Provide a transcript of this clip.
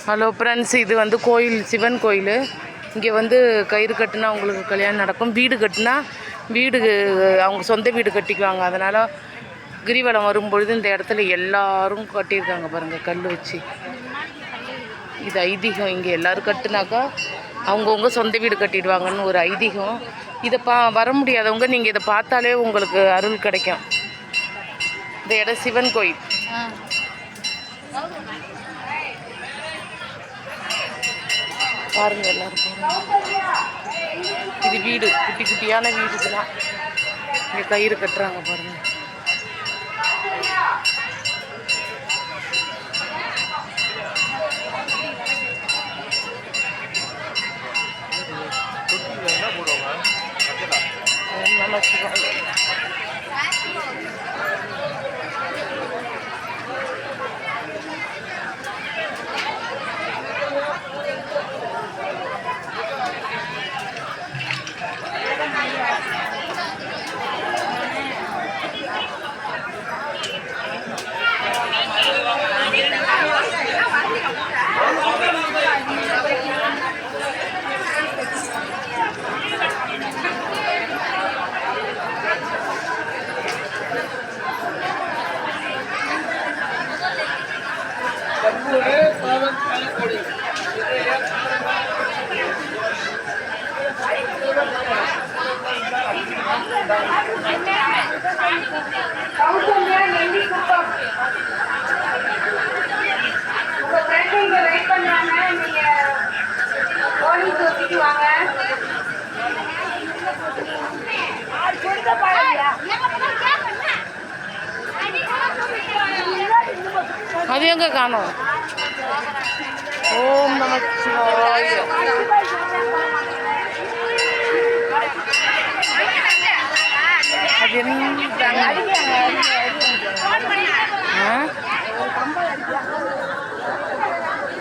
Hello friends, இது வந்து கோயில், சிவன் கோயில். இங்கே வந்து கயிறு கட்டினா அவங்களுக்கு கல்யாணம் நடக்கும். வீடு கட்டினா வீடு அவங்க சொந்த வீடு கட்டிக்குவாங்க. அதனால் கிரிவலம் வரும்பொழுது இந்த இடத்துல எல்லாரும் கட்டியிருக்காங்க பாருங்கள், கல் வச்சு. இது ஐதீகம். இங்கே எல்லோரும் கட்டுனாக்கா அவங்கவுங்க சொந்த வீடு கட்டிடுவாங்கன்னு ஒரு ஐதீகம். இதை வர முடியாதவங்க நீங்கள் இதை பார்த்தாலே உங்களுக்கு அருள் கிடைக்கும். இந்த இடம் சிவன் கோயில். பாருங்கள் எல்லோரும் பாருங்கள். இது வீடு, குட்டி குட்டியான வீடு. இதெல்லாம் இங்கே கயிறு கட்டுறாங்க பாருங்கள். நல்லா அது எங்க காணோம்? ஓம் நமச்சிவாய. அது என்ன?